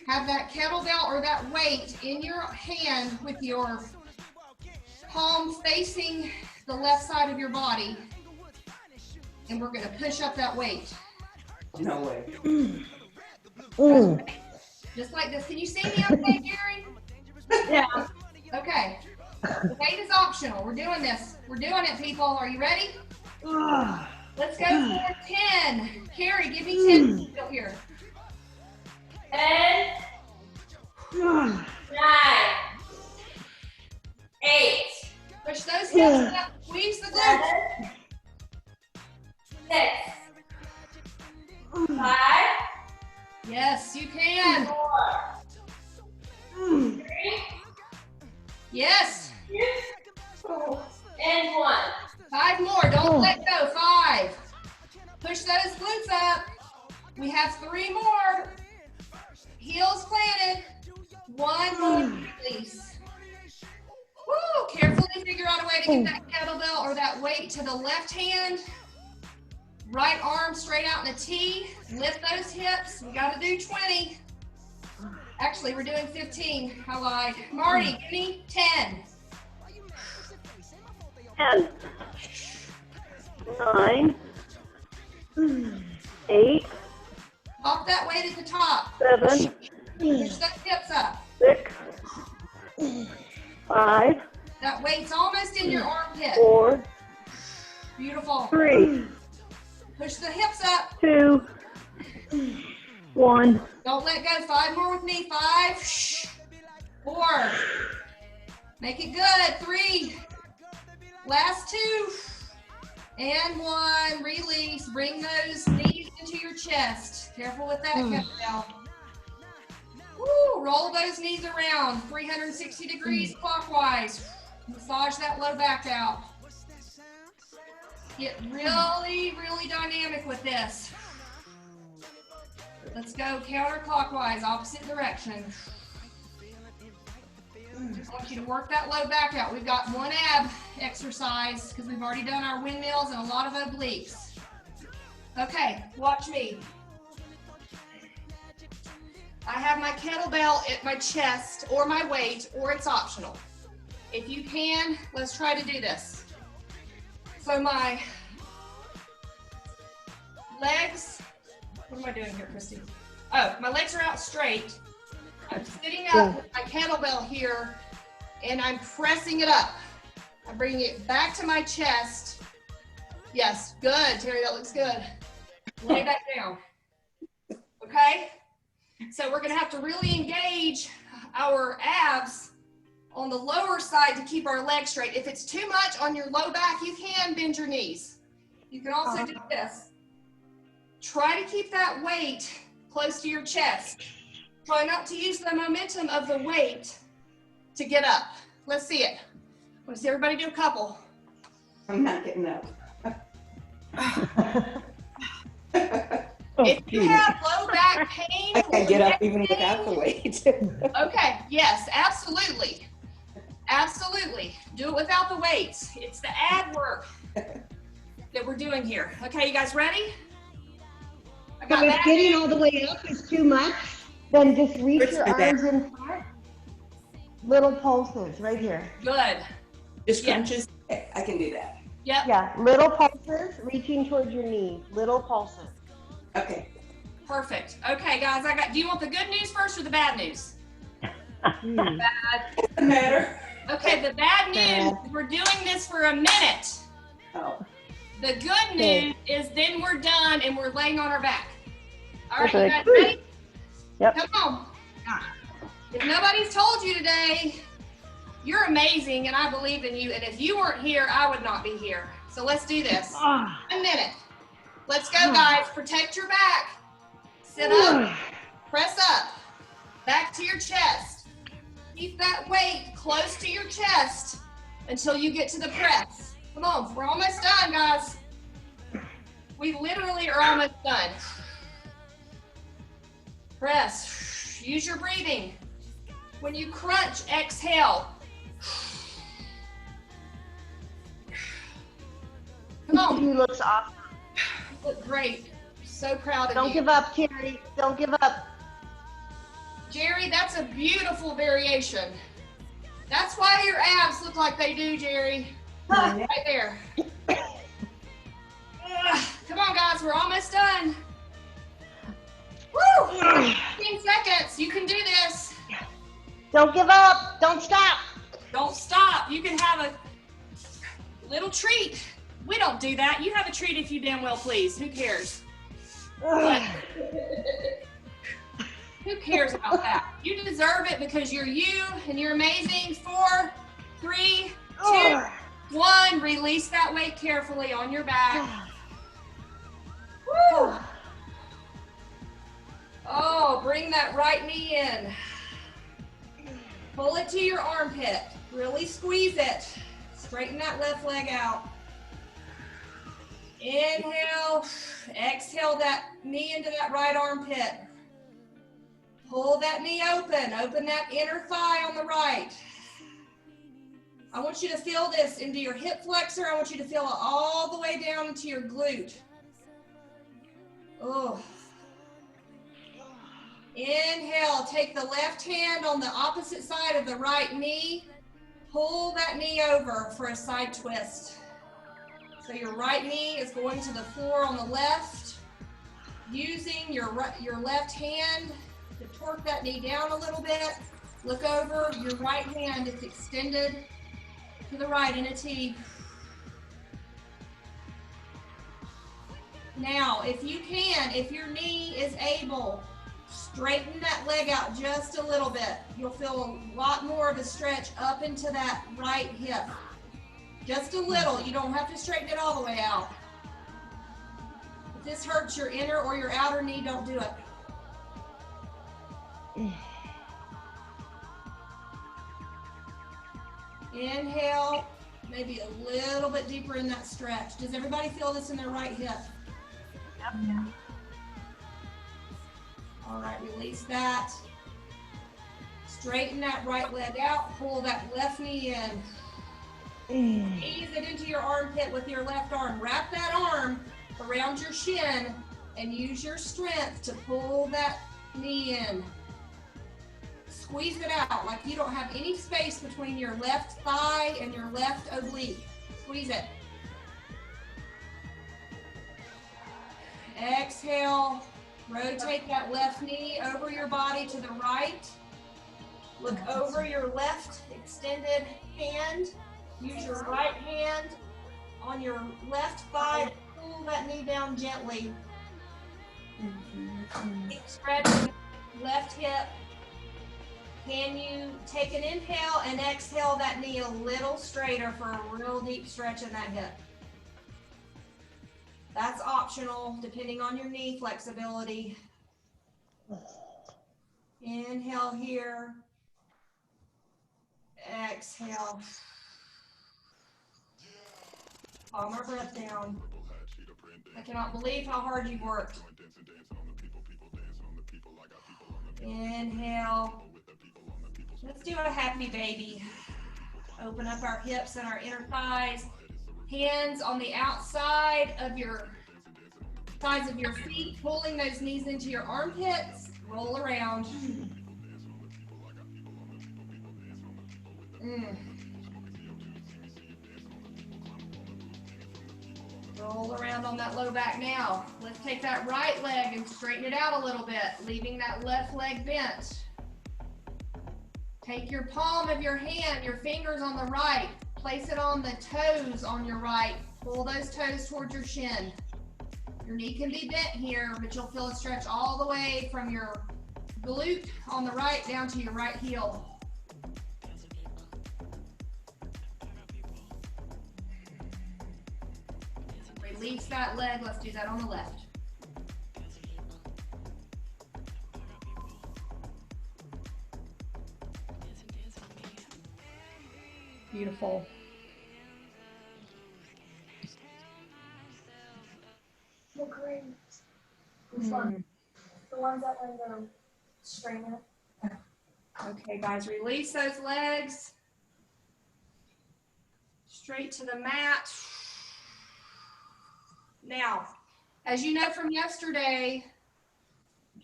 Have that kettlebell or that weight in your hand with your palm facing the left side of your body. And we're gonna push up that weight. No way. Just like this. Can you see me okay, Gary? Yeah. Okay. The weight is optional. We're doing this. We're doing it, people. Are you ready? Let's go for 10. Carrie, give me 10 here. 10, 9, 8, Push those hips up. Squeeze the glutes. 7, 6, 5, Yes, you can. 4, 3, Yes. 2, and 1. 5 more. Don't let go. 5. Push those glutes up. We have 3 more. Heels planted. 1 more release. Woo! Carefully figure out a way to get that kettlebell or that weight to the left hand. Right arm straight out in a T. Lift those hips. We got to do 20. Actually, we're doing 15. I lied. Marty, give me 10. 10, 9, 8, Pop that weight at the top. 7, Push those hips up. 6, 5, That weight's almost in your armpit. 4, Beautiful. 3, Push the hips up. 2, 1. Don't let go. 5 more with me. 5, 4. Make it good. 3. Last 2. And 1. Release. Bring those knees into your chest. Careful with that kettlebell. Woo, roll those knees around 360 degrees clockwise. Massage that low back out. Get really, really dynamic with this. Let's go counterclockwise, opposite direction. I want you to work that low back out. We've got 1 ab exercise because we've already done our windmills and a lot of obliques. Okay, watch me. I have my kettlebell at my chest or my weight, or it's optional. If you can, let's try to do this. So my legs, what am I doing here, Christy? Oh, my legs are out straight. I'm sitting up with my kettlebell here, and I'm pressing it up. I'm bringing it back to my chest. Yes, good, Terry, that looks good. Lay back down, okay? So we're gonna have to really engage our abs on the lower side to keep our legs straight. If it's too much on your low back, you can bend your knees. You can also do this. Try to keep that weight close to your chest. Try not to use the momentum of the weight to get up. Let's see it. Let's see everybody do a couple. I'm not getting up. If you have low back pain, I can't get up even without the weight. okay, yes, absolutely. Absolutely. Do it without the weights. It's the ab work that we're doing here. Okay, you guys ready? I got So if that. getting all the way up is too much, then just reach your arms in front. Little pulses right here. Good. Just crunches. Okay, I can do that. Yep. Yeah, little pulses, reaching towards your knees. Little pulses. Okay. Perfect. Okay, guys, do you want the good news first or the bad news? Doesn't matter. Okay, the bad news, we're doing this for a minute. Oh. The good news is then we're done and we're laying on our back. All right, Perfect. you guys ready? Yep. Come on. If nobody's told you today, you're amazing and I believe in you. And if you weren't here, I would not be here. So let's do this. 1 minute. Let's go, guys. Protect your back. Sit up. Press up. Back to your chest. Keep that weight close to your chest until you get to the press. Come on. We're almost done, guys. We literally are almost done. Press. Use your breathing. When you crunch, exhale. Come on. You look awesome. You look great. So proud of Don't you. give up, Terry. Don't give up. Jerry, that's a beautiful variation. That's why your abs look like they do, Jerry. Right there. Come on, guys. We're almost done. Woo! 15 seconds. You can do this. Don't give up. Don't stop. Don't stop. You can have a little treat. We don't do that. You have a treat if you damn well please. Who cares? Who cares about that? You deserve it because you're you and you're amazing. 4, 3, 2, 1. Release that weight carefully on your back. Woo! Oh, bring that right knee in. Pull it to your armpit. Really squeeze it. Straighten that left leg out. Inhale. Exhale that knee into that right armpit. Pull that knee open. Open that inner thigh on the right. I want you to feel this into your hip flexor. I want you to feel it all the way down into your glute. Oh. Inhale, take the left hand on the opposite side of the right knee. Pull that knee over for a side twist. So your right knee is going to the floor on the left. Using your left hand to torque that knee down a little bit. Look over, your right hand is extended to the right in a T. Now, if you can, if your knee is able, straighten that leg out just a little bit. You'll feel a lot more of a stretch up into that right hip. Just a little. You don't have to straighten it all the way out. If this hurts your inner or your outer knee, don't do it. Inhale, maybe a little bit deeper in that stretch. Does everybody feel this in their right hip? Yeah. All right, release that. Straighten that right leg out. Pull that left knee in. Ease it into your armpit with your left arm. Wrap that arm around your shin and use your strength to pull that knee in. Squeeze it out like you don't have any space between your left thigh and your left oblique. Squeeze it. Exhale. Rotate that left knee over your body to the right. Look over your left extended hand. Use your right hand on your left thigh. Pull that knee down gently. Keep stretching left hip. Can you take an inhale and exhale that knee a little straighter for a real deep stretch in that hip? That's optional depending on your knee flexibility. Inhale here. Exhale. Calm our breath down. I cannot believe how hard you've worked. Inhale. Let's do a happy baby. Open up our hips and our inner thighs. Hands on the outside of your sides of your feet, pulling those knees into your armpits. Roll around. Roll around on that low back now. Let's take that right leg and straighten it out a little bit, leaving that left leg bent. Take your palm of your hand, your fingers on the right, place it on the toes on your right. Pull those toes towards your shin. Your knee can be bent here, but you'll feel a stretch all the way from your glute on the right down to your right heel. Release that leg. Let's do that on the left. Beautiful. Well, great. Which one? The ones that when the strain it. Okay, guys, release those legs. Straight to the mat. Now, as you know from yesterday,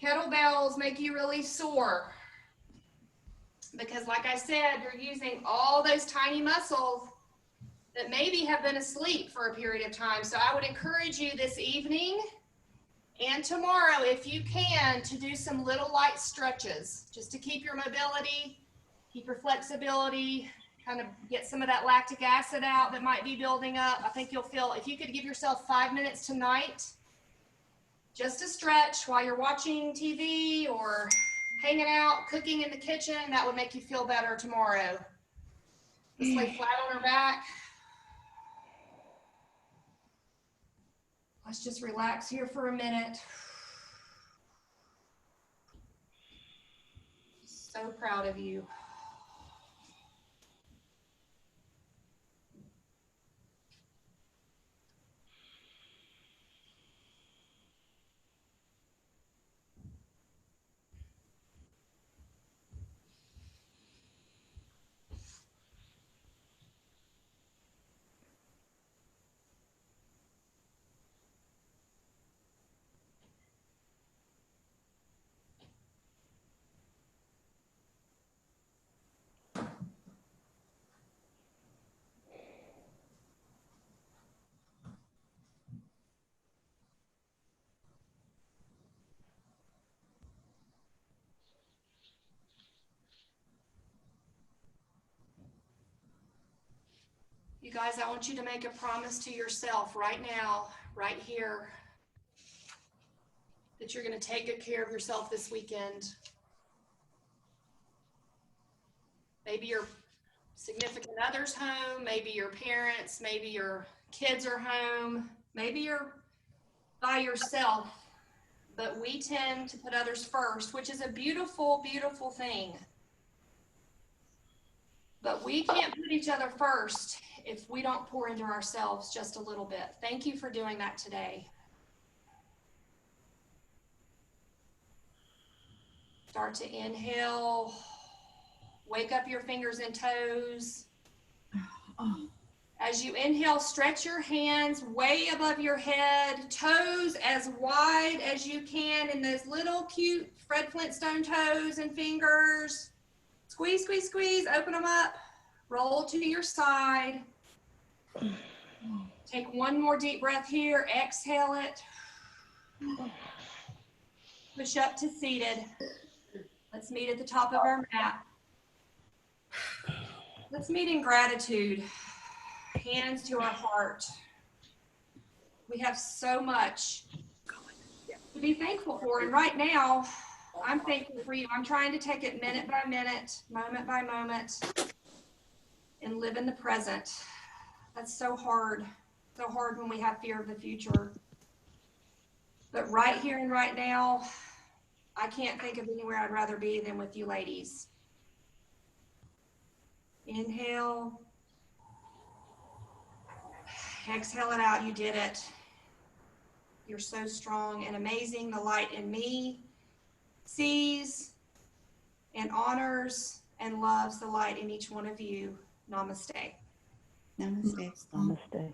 kettlebells make you really sore because, like I said, you're using all those tiny muscles that maybe have been asleep for a period of time. So I would encourage you this evening and tomorrow, if you can, to do some little light stretches just to keep your mobility, keep your flexibility, kind of get some of that lactic acid out that might be building up. I think you'll feel, if you could give yourself 5 minutes tonight, just to stretch while you're watching TV or hanging out, cooking in the kitchen, that would make you feel better tomorrow. Just lay flat on her back. Let's just relax here for a minute. So proud of you. You guys, I want you to make a promise to yourself right now, right here, that you're going to take good care of yourself this weekend. Maybe your significant other's home, maybe your parents, maybe your kids are home, maybe you're by yourself, but we tend to put others first, which is a beautiful, beautiful thing. But we can't put each other first if we don't pour into ourselves just a little bit. Thank you for doing that today. Start to inhale. Wake up your fingers and toes. As you inhale, stretch your hands way above your head, toes as wide as you can in those little cute Fred Flintstone toes and fingers. Squeeze, squeeze, squeeze, open them up. Roll to your side. Take one more deep breath here. Exhale it. Push up to seated. Let's meet at the top of our mat. Let's meet in gratitude. Hands to our heart. We have so much to be thankful for. And right now, I'm thankful for you. I'm trying to take it minute by minute, moment by moment, and live in the present. That's so hard when we have fear of the future. But right here and right now, I can't think of anywhere I'd rather be than with you ladies. Inhale. Exhale it out. You did it. You're so strong and amazing. The light in me sees and honors and loves the light in each one of you. Namaste. Namaste. Namaste.